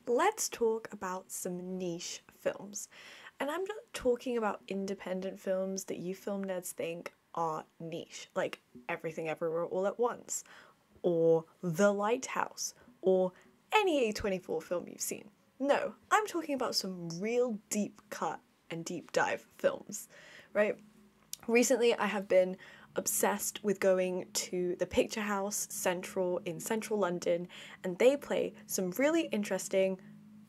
let's talk about some niche films. And I'm not talking about independent films that you film nerds think are niche, like Everything Everywhere All at Once, or The Lighthouse, or any A24 film you've seen. No, I'm talking about some real deep cut and deep dive films, right? Recently, I have been obsessed with going to the Picture House Central in central London, and they play some really interesting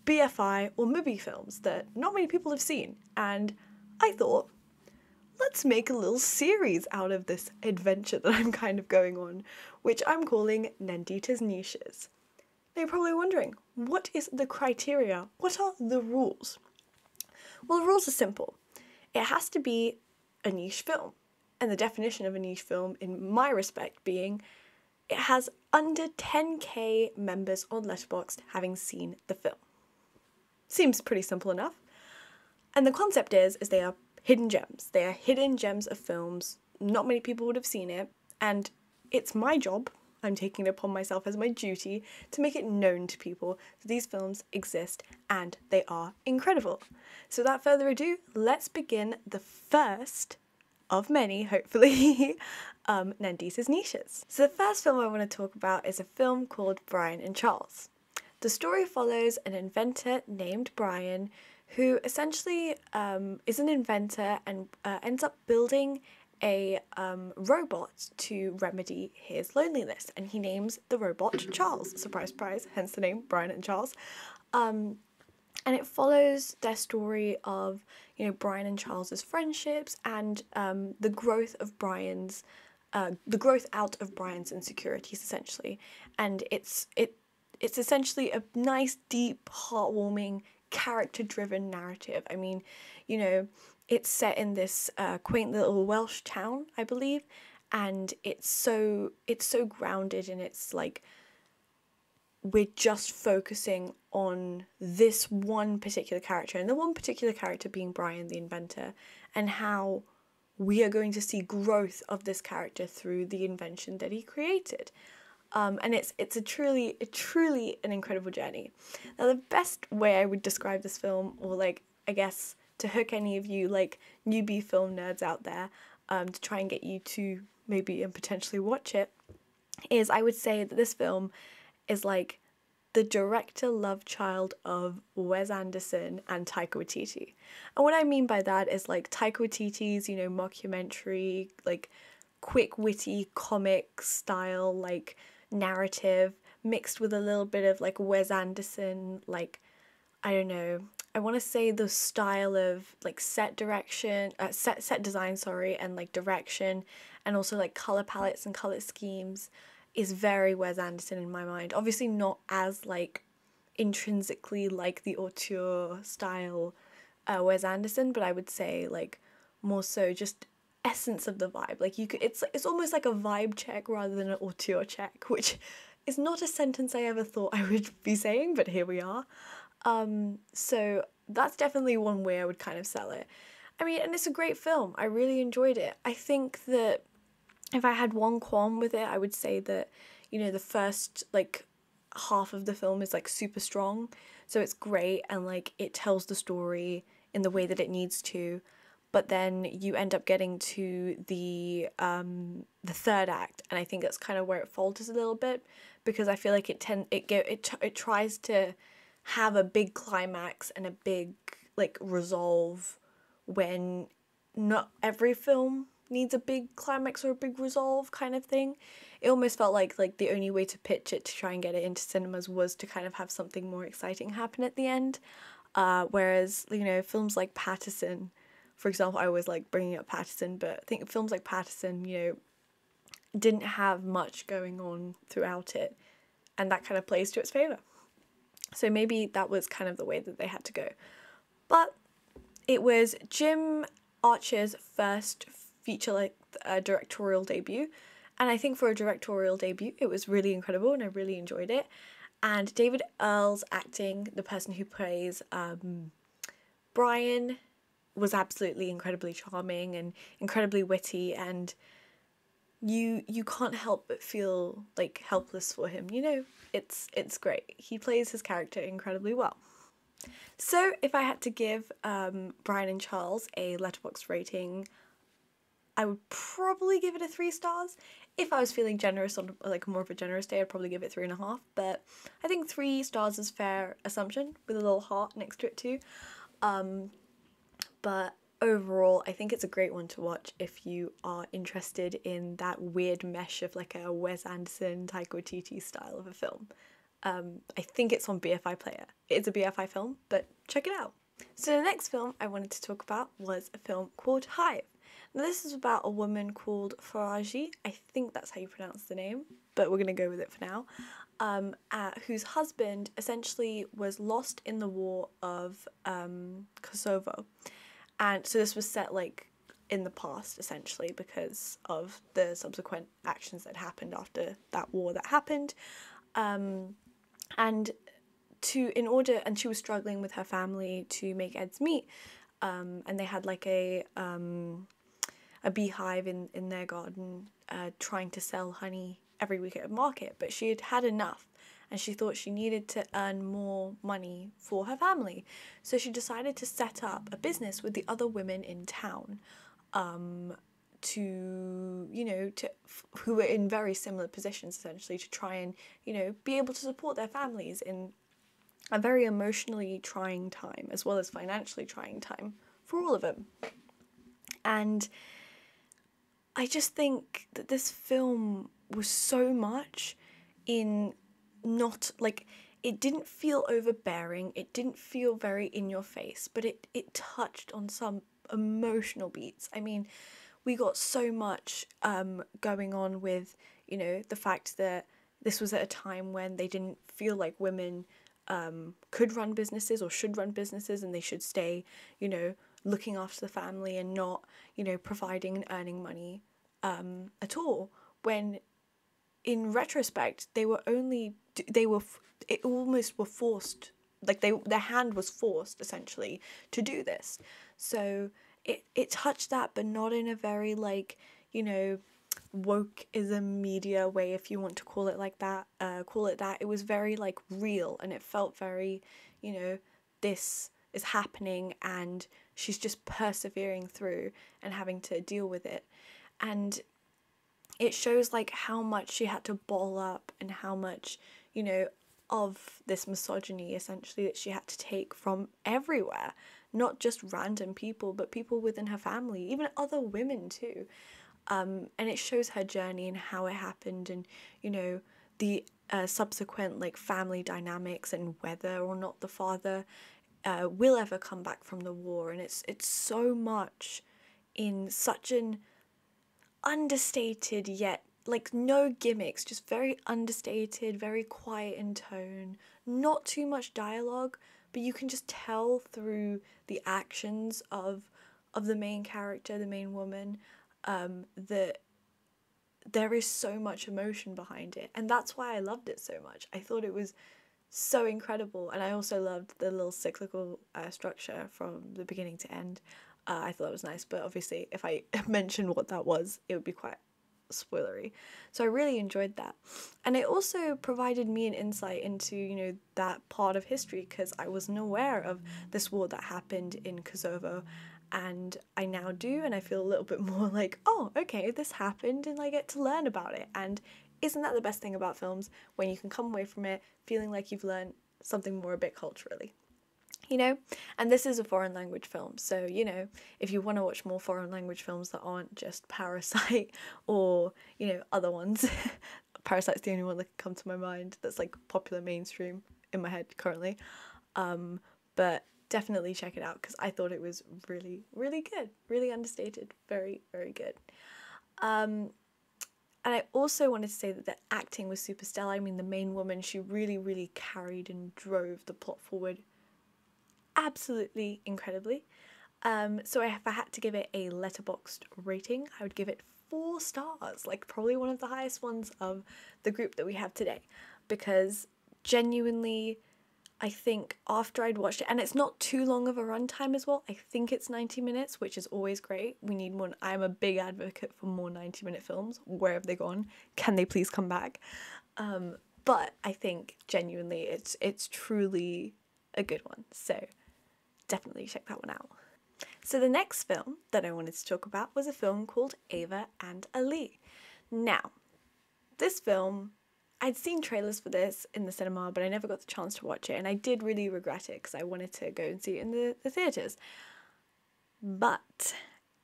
BFI or MUBI films that not many people have seen. And I thought, let's make a little series out of this adventure that I'm kind of going on, which I'm calling Nandita's Niches. Now you're probably wondering, what is the criteria? What are the rules? Well, the rules are simple. It has to be a niche film. And the definition of a niche film, in my respect, being it has under 10k members on Letterboxd having seen the film. Seems pretty simple enough. And the concept is they are hidden gems. They are hidden gems of films. Not many people would have seen it. And it's my job, I'm taking it upon myself as my duty, to make it known to people that these films exist and they are incredible. So without further ado, let's begin the first of many, hopefully, Nandita's Niches. So the first film I want to talk about is a film called Brian and Charles. The story follows an inventor named Brian who essentially is an inventor and ends up building a robot to remedy his loneliness, and he names the robot Charles. Surprise, surprise, hence the name Brian and Charles. And it follows their story of, Brian and Charles's friendships and the growth of Brian's, the growth out of Brian's insecurities, essentially. And it's essentially a nice, deep, heartwarming, character-driven narrative. I mean, it's set in this quaint little Welsh town, I believe, and it's so grounded, and it's like we're just focusing on this one particular character, and the one particular character being Brian the inventor, and how we are going to see growth of this character through the invention that he created. And it's a truly an incredible journey. Now, the best way I would describe this film, or I guess to hook any of you newbie film nerds out there, to try and get you to maybe and potentially watch it, is I would say that this film is like the director love child of Wes Anderson and Taika Waititi. And what I mean by that is Taika Waititi's, mockumentary, quick witty comic style, narrative mixed with a little bit of Wes Anderson, I don't know, I want to say the style of set direction, set design, sorry, and direction, and also color palettes and color schemes is very Wes Anderson in my mind. Obviously not as intrinsically the auteur style Wes Anderson, but I would say more so just essence of the vibe. It's almost like a vibe check rather than an auteur check, which is not a sentence I ever thought I would be saying, but here we are. So that's definitely one way I would kind of sell it. I mean, and it's a great film. I really enjoyed it. I think that if I had one qualm with it, I would say that, the first half of the film is super strong. So it's great, and it tells the story in the way that it needs to. But then you end up getting to the third act, and I think that's kind of where it falters a little bit, because I feel like it tries to have a big climax and a big resolve, when not every film needs a big climax or a big resolve kind of thing. It almost felt like the only way to pitch it to try and get it into cinemas was to kind of have something more exciting happen at the end. Whereas films like Patterson, for example, I always bringing up Patterson, but I think films like Patterson, didn't have much going on throughout it, and that kind of plays to its favour. So maybe that was kind of the way that they had to go. But it was Jim Archer's first feature directorial debut, and I think for a directorial debut it was really incredible, and I really enjoyed it. And David Earl's acting, the person who plays Brian, was absolutely incredibly charming and incredibly witty, and you can't help but feel like helpless for him. It's great. He plays his character incredibly well. So if I had to give Brian and Charles a Letterboxd rating, I would probably give it a 3 stars. If I was feeling generous on like more of a generous day, I'd probably give it 3.5. But I think 3 stars is fair assumption with a little heart next to it too. But overall, I think it's a great one to watch if you are interested in that weird mesh of like a Wes Anderson, Taika Waititi style of a film. I think it's on BFI Player. It's a BFI film, but check it out. So the next film I wanted to talk about was a film called Hive. Now this is about a woman called Faraji, I think that's how you pronounce the name, but we're going to go with it for now, whose husband essentially was lost in the war of Kosovo. And so this was set like in the past essentially because of the subsequent actions that happened after that war that happened. And she was struggling with her family to make ends meet, and they had like a beehive in their garden, trying to sell honey every week at a market, but she had had enough and she thought she needed to earn more money for her family. So she decided to set up a business with the other women in town, who were in very similar positions essentially, to try and, be able to support their families in a very emotionally trying time as well as financially trying time for all of them. And I just think that this film was so much in not like, it didn't feel overbearing, it didn't feel very in your face, but it touched on some emotional beats. I mean, we got so much going on with, the fact that this was at a time when they didn't feel like women could run businesses or should run businesses, and they should stay, looking after the family and not, providing and earning money at all. When in retrospect, it almost were forced, like their hand was forced essentially to do this. So it touched that, but not in a very like, wokeism media way, if you want to call it like that, It was very like real, and it felt very, this is happening and she's just persevering through and having to deal with it. And it shows like how much she had to ball up and how much, of this misogyny essentially that she had to take from everywhere, not just random people, but people within her family, even other women too. And it shows her journey and how it happened, and the subsequent like family dynamics and whether or not the father will ever come back from the war. And it's so much in such an understated yet like no gimmicks, just very understated, very quiet in tone, not too much dialogue, but you can just tell through the actions of the main character, the main woman, that there is so much emotion behind it. And that's why I loved it so much. I thought it was so incredible, and I also loved the little cyclical structure from the beginning to end. I thought it was nice, but obviously if I mentioned what that was, it would be quite spoilery. So I really enjoyed that. And it also provided me an insight into, that part of history, because I wasn't aware of this war that happened in Kosovo, and I now do, and I feel a little bit more like, oh, okay, this happened, and I get to learn about it. And isn't that the best thing about films, when you can come away from it feeling like you've learned something more a bit culturally? And this is a foreign language film, so if you want to watch more foreign language films that aren't just Parasite or other ones, Parasite's the only one that can come to my mind that's like popular mainstream in my head currently, but definitely check it out, because I thought it was really, really good, really understated, very, very good. And I also wanted to say that the acting was super stellar. I mean, the main woman, she really, really carried and drove the plot forward absolutely incredibly. So if I had to give it a Letterboxd rating, I would give it 4 stars, like probably one of the highest ones of the group that we have today, because genuinely I think after I'd watched it, and it's not too long of a runtime as well, I think it's 90 minutes, which is always great. We need more. I'm a big advocate for more 90-minute films. Where have they gone? Can they please come back? But I think genuinely it's truly a good one. So definitely check that one out. So the next film that I wanted to talk about was a film called Ava and Ali. Now, this film, I'd seen trailers for this in the cinema, but I never got the chance to watch it, and I did really regret it because I wanted to go and see it in the theatres. But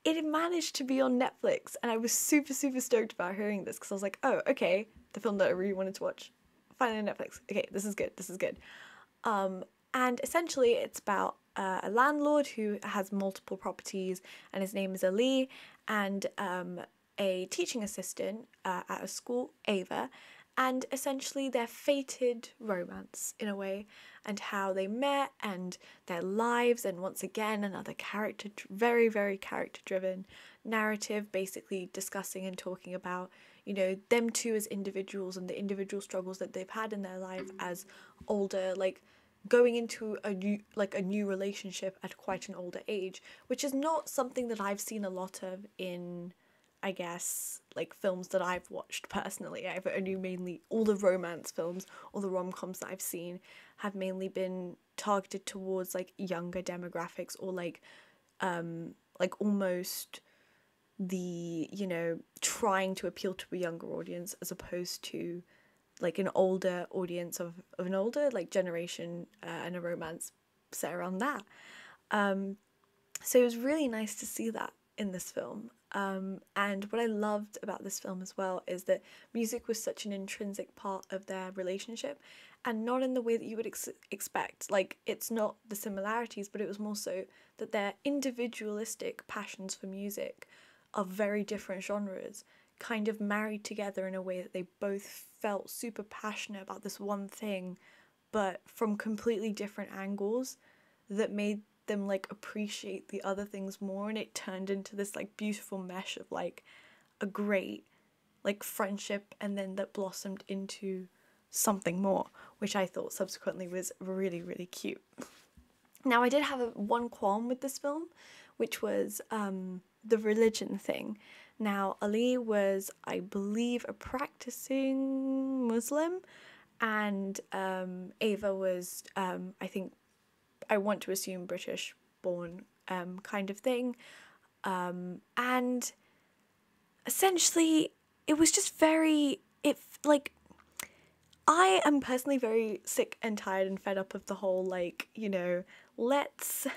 it managed to be on Netflix, and I was super, super stoked about hearing this because I was like, oh, okay, the film that I really wanted to watch, finally on Netflix. Okay, this is good, this is good. And essentially it's about a landlord who has multiple properties, and his name is Ali, and a teaching assistant at a school, Ava, and essentially their fated romance in a way, and how they met and their lives, and once again another character, very, very character driven narrative, basically discussing and talking about, you know, them two as individuals and the individual struggles that they've had in their life as older, like going into a new relationship at quite an older age, which is not something that I've seen a lot of in, I guess, like films that I've watched personally. I've only mainly, all the romance films, all the rom-coms that I've seen have mainly been targeted towards like younger demographics, or like almost the, you know, trying to appeal to a younger audience as opposed to like an older audience of an older like generation, and a romance set around that. So it was really nice to see that in this film. And what I loved about this film as well is that music was such an intrinsic part of their relationship, and not in the way that you would expect. Like, it's not the similarities, but it was more so that their individualistic passions for music of very different genres kind of married together in a way that they both felt super passionate about this one thing, but from completely different angles, that made them like appreciate the other things more, and it turned into this like beautiful mesh of like a great like friendship, and then that blossomed into something more, which I thought subsequently was really, really cute. Now, I did have one qualm with this film, which was the religion thing. Now, Ali was, I believe, a practicing Muslim, and Ava was, I think, I want to assume British born, kind of thing. And essentially, it was just very, I am personally very sick and tired and fed up of the whole, like, you know, let's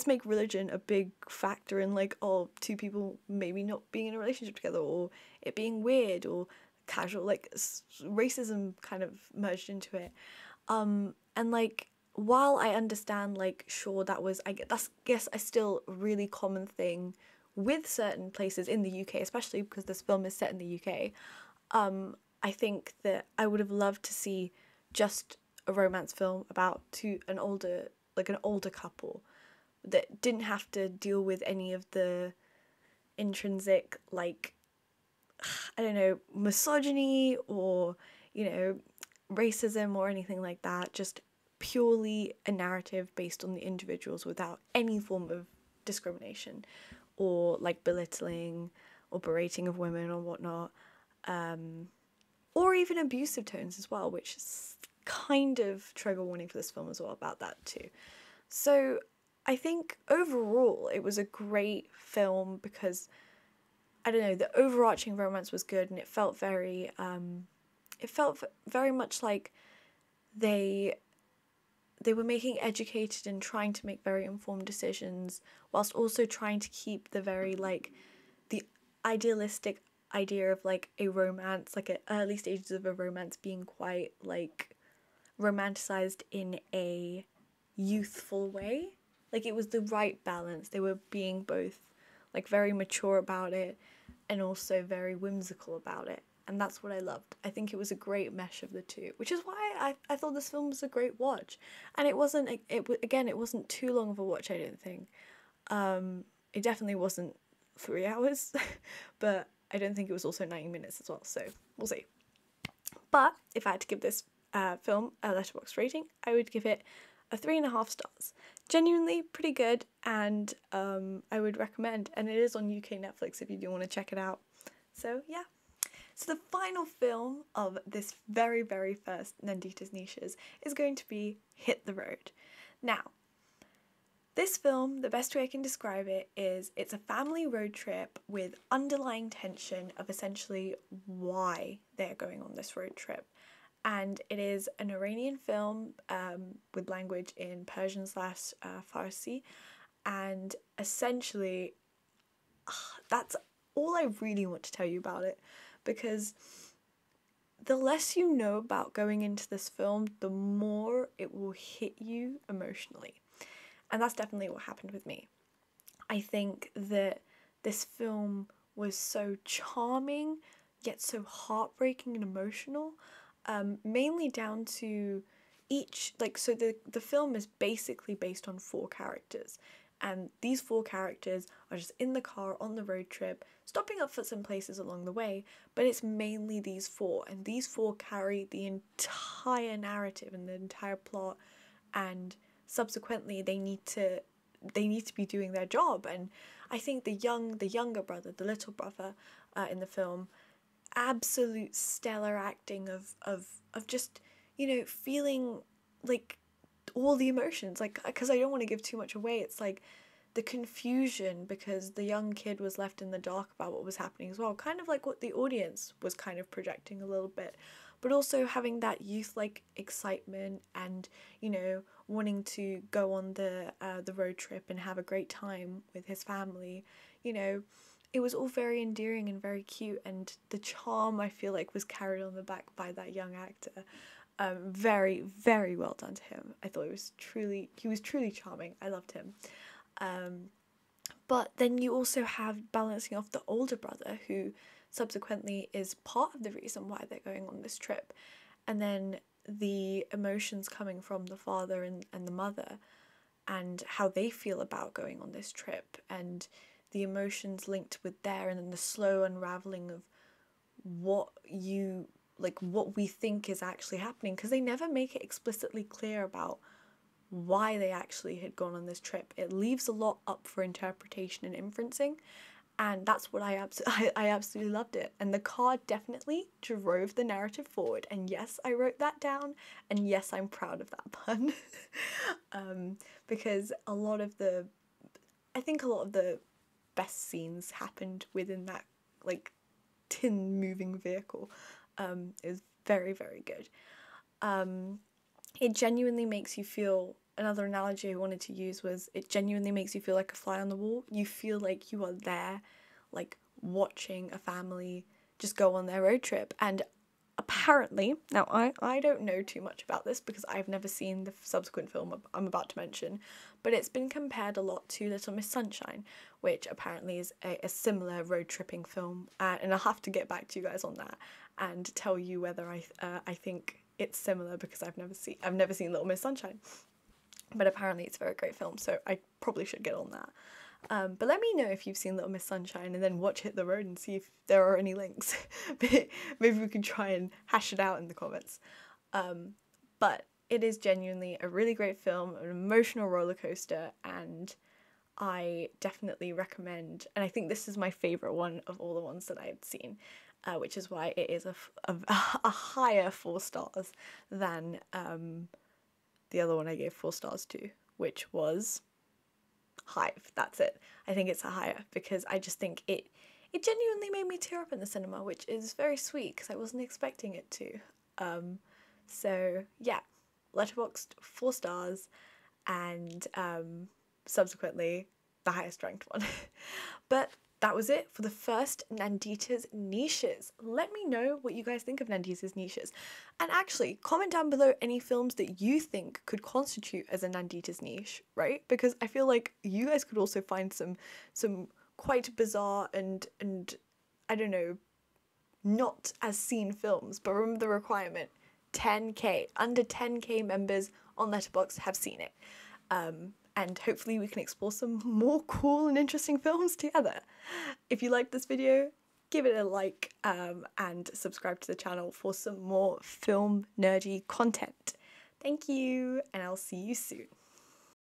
make religion a big factor in like, oh, two people maybe not being in a relationship together, or it being weird, or casual, like racism kind of merged into it. And like, while I understand, like, sure, that was, I guess a still really common thing with certain places in the UK, especially because this film is set in the UK. I think that I would have loved to see just a romance film about an older couple that didn't have to deal with any of the intrinsic, like, I don't know, misogyny or, you know, racism or anything like that. Just purely a narrative based on the individuals without any form of discrimination or like belittling or berating of women or whatnot, or even abusive tones as well, which is kind of trigger warning for this film as well about that too. So I think overall it was a great film because, I don't know, the overarching romance was good, and it felt very much like they were making educated and trying to make very informed decisions, whilst also trying to keep the very, like, the idealistic idea of like a romance, like at early stages of a romance being quite like romanticized in a youthful way. Like, it was the right balance. They were being both like very mature about it and also very whimsical about it, and that's what I loved. I think it was a great mesh of the two, which is why I thought this film was a great watch. And it wasn't too long of a watch, I don't think. It definitely wasn't 3 hours, but I don't think it was also 90 minutes as well, so we'll see. But if I had to give this film a letterboxd rating, I would give it a 3.5 stars. Genuinely pretty good, and I would recommend, and it is on UK Netflix if you do want to check it out. So yeah. So the final film of this very, very first Nandita's Niches is going to be Hit the Road. Now, this film, the best way I can describe it is it's a family road trip with underlying tension of essentially why they're going on this road trip. And it is an Iranian film with language in Persian slash Farsi. And essentially, that's all I really want to tell you about it, because the less you know about going into this film, the more it will hit you emotionally. And that's definitely what happened with me. I think that this film was so charming, yet so heartbreaking and emotional, mainly down to each, like, so the film is basically based on 4 characters. And these 4 characters are just in the car on the road trip, stopping up for some places along the way, but it's mainly these 4. And these 4 carry the entire narrative and the entire plot, and subsequently they need to be doing their job. And I think the younger brother, the little brother in the film, absolute stellar acting of just, you know, feeling like all the emotions, like, because I don't want to give too much away. It's like the confusion because the young kid was left in the dark about what was happening as well, kind of like what the audience was kind of projecting a little bit, but also having that youth-like excitement and, you know, wanting to go on the road trip and have a great time with his family. You know, it was all very endearing and very cute, and the charm, I feel like, was carried on the back by that young actor. Very, very well done to him. I thought he was truly charming. I loved him. But then you also have balancing off the older brother, who subsequently is part of the reason why they're going on this trip. And then the emotions coming from the father and the mother, and how they feel about going on this trip, and the emotions linked with there, and then the slow unraveling of what we think is actually happening, because they never make it explicitly clear about why they actually had gone on this trip. It leaves a lot up for interpretation and inferencing, and that's what I absolutely loved it. And the car definitely drove the narrative forward, and yes, I wrote that down, and yes, I'm proud of that pun. Because I think a lot of the best scenes happened within that, like, tin moving vehicle. It was very, very good. It genuinely makes you feel, another analogy I wanted to use was, it genuinely makes you feel like a fly on the wall. You feel like you are there, like, watching a family just go on their road trip. And apparently, now I don't know too much about this because I've never seen the subsequent film I'm about to mention, but it's been compared a lot to Little Miss Sunshine, which apparently is a similar road tripping film, and I'll have to get back to you guys on that and tell you whether I think it's similar, because I've never seen Little Miss Sunshine, but apparently it's a very great film, so I probably should get on that. But let me know if you've seen Little Miss Sunshine, and then watch Hit the Road and see if there are any links. Maybe we can try and hash it out in the comments. But it is genuinely a really great film, an emotional roller coaster, and I definitely recommend, and I think this is my favourite one of all the ones that I've seen, which is why it is a higher 4 stars than the other one I gave 4 stars to, which was Hive. That's it. I think it's a higher, because I just think it genuinely made me tear up in the cinema, which is very sweet because I wasn't expecting it to. So yeah, Letterboxd 4 stars, and subsequently the highest ranked one. But that was it for the first Nandita's Niches. Let me know what you guys think of Nandita's Niches. And actually, comment down below any films that you think could constitute as a Nandita's niche, right? Because I feel like you guys could also find some quite bizarre and I don't know, not as seen films. But remember the requirement, 10k, under 10k members on Letterboxd have seen it. And hopefully we can explore some more cool and interesting films together. If you liked this video, give it a like, and subscribe to the channel for some more film nerdy content. Thank you, and I'll see you soon.